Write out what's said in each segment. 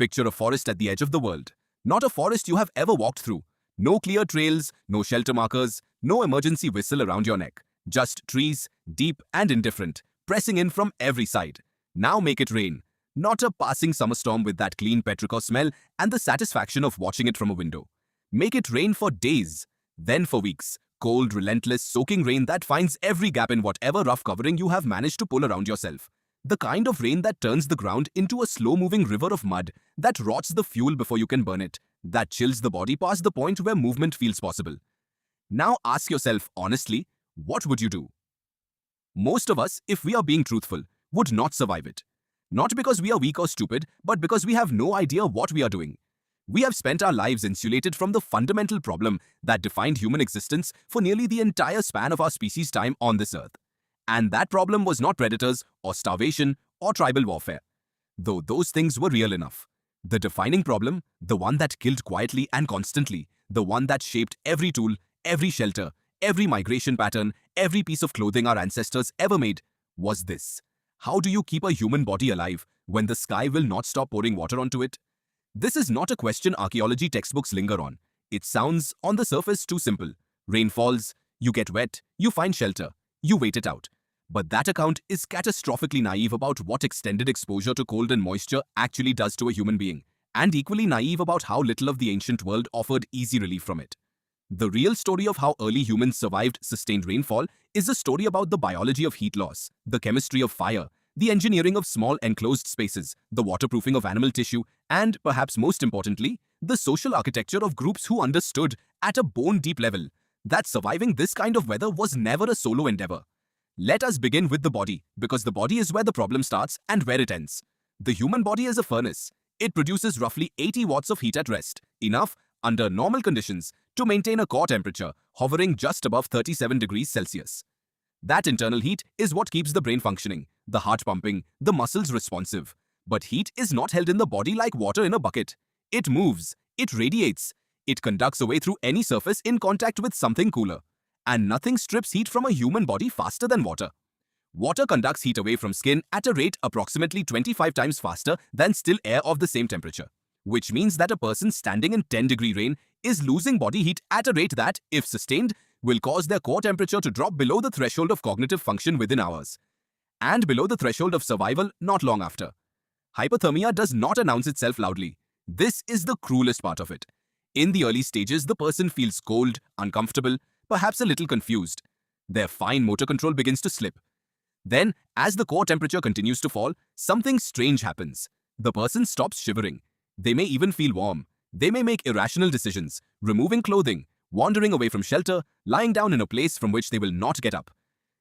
Picture a forest at the edge of the world. Not a forest you have ever walked through. No clear trails, no shelter markers, no emergency whistle around your neck. Just trees, deep and indifferent, pressing in from every side. Now make it rain. Not a passing summer storm with that clean petrichor smell and the satisfaction of watching it from a window. Make it rain for days, then for weeks. Cold, relentless, soaking rain that finds every gap in whatever rough covering you have managed to pull around yourself. The kind of rain that turns the ground into a slow-moving river of mud, that rots the fuel before you can burn it, that chills the body past the point where movement feels possible. Now ask yourself honestly, what would you do? Most of us, if we are being truthful, would not survive it. Not because we are weak or stupid, but because we have no idea what we are doing. We have spent our lives insulated from the fundamental problem that defined human existence for nearly the entire span of our species' time on this earth. And that problem was not predators or starvation or tribal warfare, though those things were real enough. The defining problem, the one that killed quietly and constantly, the one that shaped every tool, every shelter, every migration pattern, every piece of clothing our ancestors ever made, was this. How do you keep a human body alive when the sky will not stop pouring water onto it? This is not a question archaeology textbooks linger on. It sounds, on the surface, too simple. Rain falls, you get wet, you find shelter, you wait it out. But that account is catastrophically naive about what extended exposure to cold and moisture actually does to a human being, and equally naive about how little of the ancient world offered easy relief from it. The real story of how early humans survived sustained rainfall is a story about the biology of heat loss, the chemistry of fire, the engineering of small enclosed spaces, the waterproofing of animal tissue, and, perhaps most importantly, the social architecture of groups who understood, at a bone-deep level, that surviving this kind of weather was never a solo endeavor. Let us begin with the body, because the body is where the problem starts and where it ends. The human body is a furnace. It produces roughly 80 watts of heat at rest, enough, under normal conditions, to maintain a core temperature hovering just above 37 degrees Celsius. That internal heat is what keeps the brain functioning, the heart pumping, the muscles responsive. But heat is not held in the body like water in a bucket. It moves, it radiates, it conducts away through any surface in contact with something cooler. And nothing strips heat from a human body faster than water. Water conducts heat away from skin at a rate approximately 25 times faster than still air of the same temperature, which means that a person standing in 10-degree rain is losing body heat at a rate that, if sustained, will cause their core temperature to drop below the threshold of cognitive function within hours, and below the threshold of survival not long after. Hypothermia does not announce itself loudly. This is the cruelest part of it. In the early stages, the person feels cold, uncomfortable, perhaps a little confused. Their fine motor control begins to slip. Then, as the core temperature continues to fall, something strange happens. The person stops shivering. They may even feel warm. They may make irrational decisions, removing clothing, wandering away from shelter, lying down in a place from which they will not get up.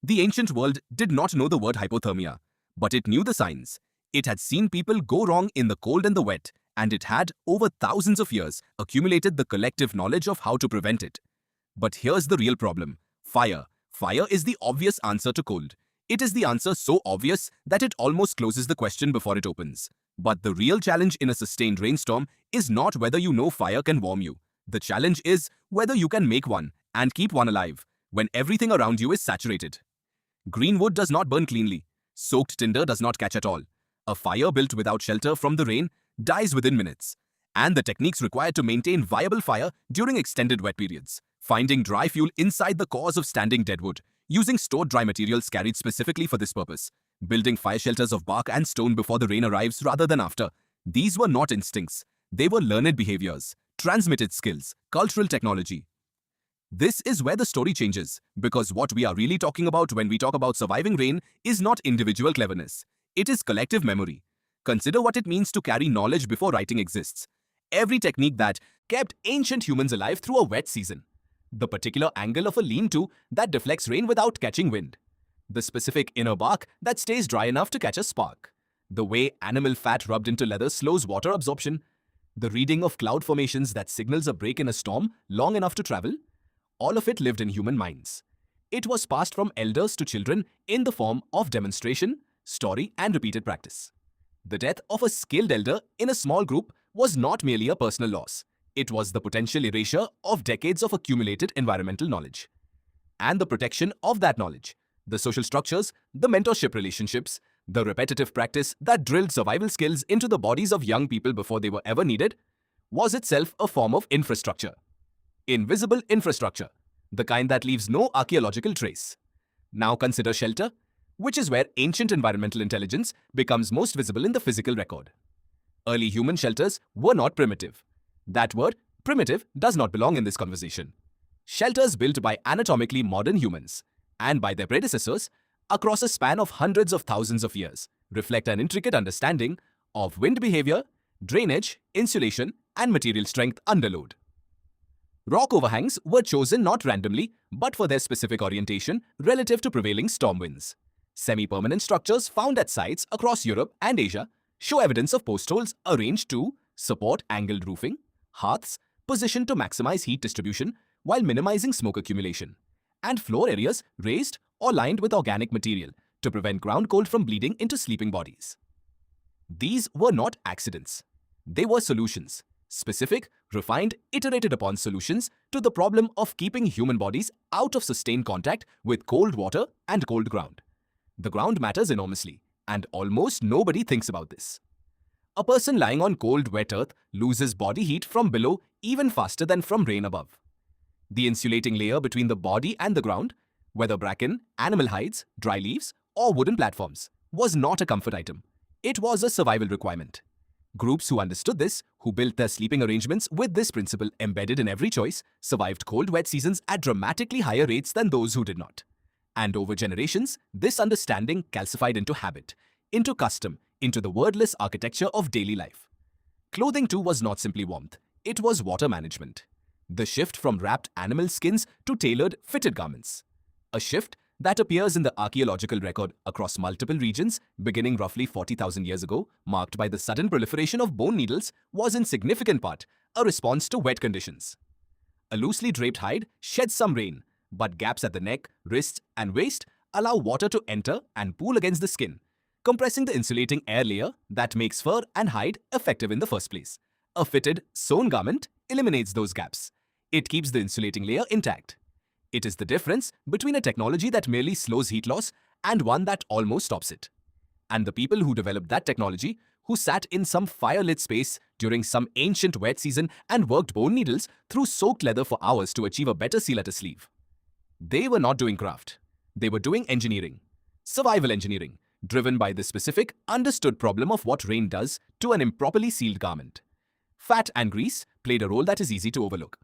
The ancient world did not know the word hypothermia, but it knew the signs. It had seen people go wrong in the cold and the wet, and it had, over thousands of years, accumulated the collective knowledge of how to prevent it. But here's the real problem. Fire. Fire is the obvious answer to cold. It is the answer so obvious that it almost closes the question before it opens. But the real challenge in a sustained rainstorm is not whether you know fire can warm you. The challenge is whether you can make one and keep one alive when everything around you is saturated. Green wood does not burn cleanly. Soaked tinder does not catch at all. A fire built without shelter from the rain dies within minutes. And the techniques required to maintain viable fire during extended wet periods. Finding dry fuel inside the cores of standing deadwood, using stored dry materials carried specifically for this purpose, building fire shelters of bark and stone before the rain arrives rather than after. These were not instincts. They were learned behaviors, transmitted skills, cultural technology. This is where the story changes, because what we are really talking about when we talk about surviving rain is not individual cleverness. It is collective memory. Consider what it means to carry knowledge before writing exists. Every technique that kept ancient humans alive through a wet season. The particular angle of a lean-to that deflects rain without catching wind. The specific inner bark that stays dry enough to catch a spark. The way animal fat rubbed into leather slows water absorption. The reading of cloud formations that signals a break in a storm long enough to travel. All of it lived in human minds. It was passed from elders to children in the form of demonstration, story, and repeated practice. The death of a skilled elder in a small group was not merely a personal loss. It was the potential erasure of decades of accumulated environmental knowledge. And the protection of that knowledge, the social structures, the mentorship relationships, The repetitive practice that drilled survival skills into the bodies of young people before they were ever needed was itself a form of infrastructure. Invisible infrastructure, the kind that leaves no archaeological trace. Now consider shelter, which is where ancient environmental intelligence becomes most visible in the physical record. Early human shelters were not primitive. That word, primitive, does not belong in this conversation. Shelters built by anatomically modern humans and by their predecessors across a span of hundreds of thousands of years reflect an intricate understanding of wind behavior, drainage, insulation, and material strength under load. Rock overhangs were chosen not randomly, but for their specific orientation relative to prevailing storm winds. Semi-permanent structures found at sites across Europe and Asia show evidence of post holes arranged to support angled roofing, hearths positioned to maximize heat distribution while minimizing smoke accumulation, and floor areas raised or lined with organic material to prevent ground cold from bleeding into sleeping bodies. These were not accidents. They were solutions. Specific, refined, iterated upon solutions to the problem of keeping human bodies out of sustained contact with cold water and cold ground. The ground matters enormously, and almost nobody thinks about this. A person lying on cold, wet earth loses body heat from below even faster than from rain above. The insulating layer between the body and the ground, whether bracken, animal hides, dry leaves, or wooden platforms, was not a comfort item. It was a survival requirement. Groups who understood this, who built their sleeping arrangements with this principle embedded in every choice, survived cold, wet seasons at dramatically higher rates than those who did not. And over generations, this understanding calcified into habit, into custom, into the wordless architecture of daily life. Clothing too was not simply warmth, it was water management. The shift from wrapped animal skins to tailored, fitted garments. A shift that appears in the archaeological record across multiple regions, beginning roughly 40,000 years ago, marked by the sudden proliferation of bone needles, was in significant part a response to wet conditions. A loosely draped hide sheds some rain, but gaps at the neck, wrists, and waist allow water to enter and pool against the skin, compressing the insulating air layer that makes fur and hide effective in the first place. A fitted, sewn garment eliminates those gaps. It keeps the insulating layer intact. It is the difference between a technology that merely slows heat loss and one that almost stops it. And the people who developed that technology, who sat in some fire-lit space during some ancient wet season and worked bone needles through soaked leather for hours to achieve a better seal at a sleeve. They were not doing craft. They were doing engineering. Survival engineering, driven by the specific, understood problem of what rain does to an improperly sealed garment. Fat and grease played a role that is easy to overlook.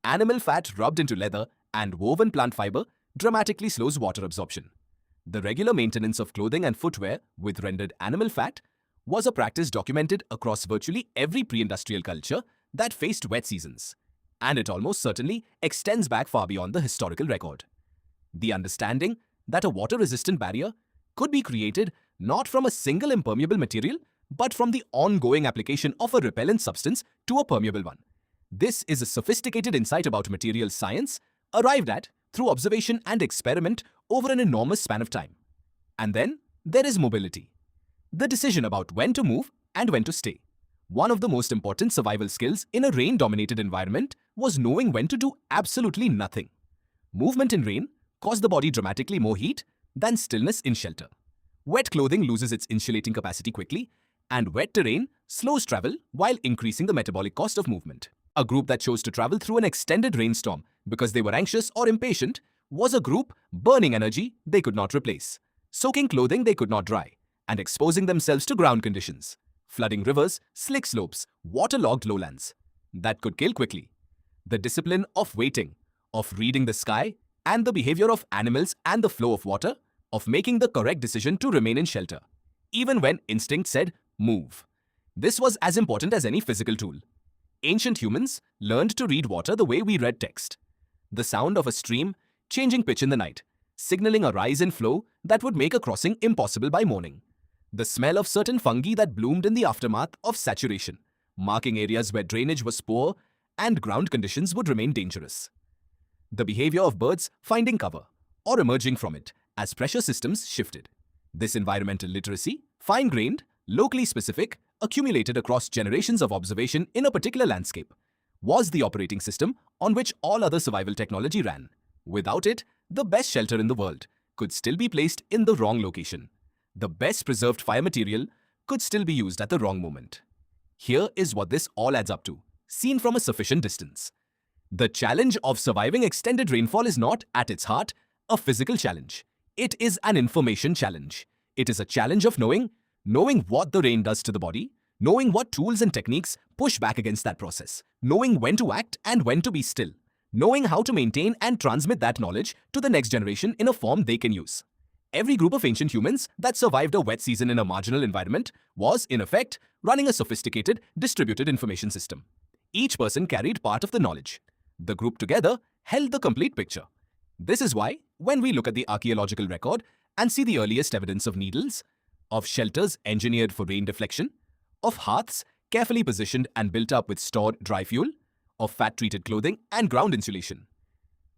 Animal fat rubbed into leather and woven plant fiber dramatically slows water absorption. The regular maintenance of clothing and footwear with rendered animal fat was a practice documented across virtually every pre-industrial culture that faced wet seasons, and it almost certainly extends back far beyond the historical record. The understanding that a water-resistant barrier could be created not from a single impermeable material, but from the ongoing application of a repellent substance to a permeable one. This is a sophisticated insight about material science arrived at through observation and experiment over an enormous span of time. And then there is mobility. The decision about when to move and when to stay. One of the most important survival skills in a rain-dominated environment was knowing when to do absolutely nothing. Movement in rain caused the body dramatically more heat than stillness in shelter. Wet clothing loses its insulating capacity quickly, and wet terrain slows travel while increasing the metabolic cost of movement. A group that chose to travel through an extended rainstorm because they were anxious or impatient was a group burning energy they could not replace, soaking clothing they could not dry, and exposing themselves to ground conditions, flooding rivers, slick slopes, waterlogged lowlands that could kill quickly. The discipline of waiting, of reading the sky and the behavior of animals and the flow of water, of making the correct decision to remain in shelter, even when instinct said, move. This was as important as any physical tool. Ancient humans learned to read water the way we read text. The sound of a stream changing pitch in the night, signaling a rise in flow that would make a crossing impossible by morning. The smell of certain fungi that bloomed in the aftermath of saturation, marking areas where drainage was poor and ground conditions would remain dangerous. The behavior of birds finding cover or emerging from it as pressure systems shifted. This environmental literacy, fine-grained, locally specific, accumulated across generations of observation in a particular landscape, was the operating system on which all other survival technology ran. Without it, the best shelter in the world could still be placed in the wrong location. The best preserved fire material could still be used at the wrong moment. Here is what this all adds up to, seen from a sufficient distance. The challenge of surviving extended rainfall is not, at its heart, a physical challenge. It is an information challenge. It is a challenge of knowing what the rain does to the body, knowing what tools and techniques push back against that process, knowing when to act and when to be still, knowing how to maintain and transmit that knowledge to the next generation in a form they can use. Every group of ancient humans that survived a wet season in a marginal environment was, in effect, running a sophisticated, distributed information system. Each person carried part of the knowledge. The group together held the complete picture. This is why, when we look at the archaeological record and see the earliest evidence of needles, of shelters engineered for rain deflection, of hearths carefully positioned and built up with stored dry fuel, of fat-treated clothing and ground insulation,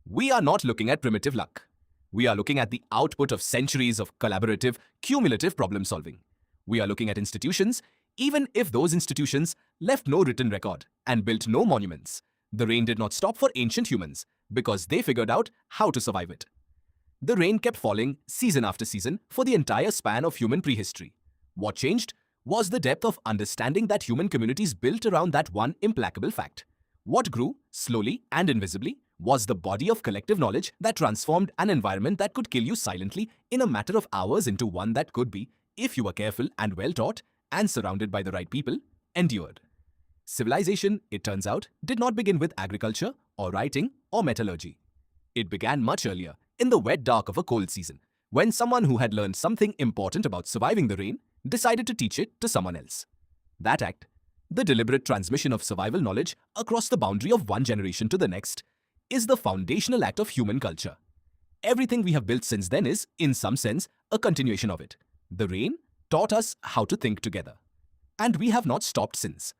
we are not looking at primitive luck. We are looking at the output of centuries of collaborative, cumulative problem solving. We are looking at institutions, even if those institutions left no written record and built no monuments. The rain did not stop for ancient humans because they figured out how to survive it. The rain kept falling season after season for the entire span of human prehistory. What changed was the depth of understanding that human communities built around that one implacable fact. What grew, slowly and invisibly, was the body of collective knowledge that transformed an environment that could kill you silently in a matter of hours into one that could be, if you were careful and well-taught and surrounded by the right people, endured. Civilization, it turns out, did not begin with agriculture or writing or metallurgy. It began much earlier, in the wet dark of a cold season, when someone who had learned something important about surviving the rain decided to teach it to someone else. That act, the deliberate transmission of survival knowledge across the boundary of one generation to the next, is the foundational act of human culture. Everything we have built since then is, in some sense, a continuation of it. The rain taught us how to think together. And we have not stopped since.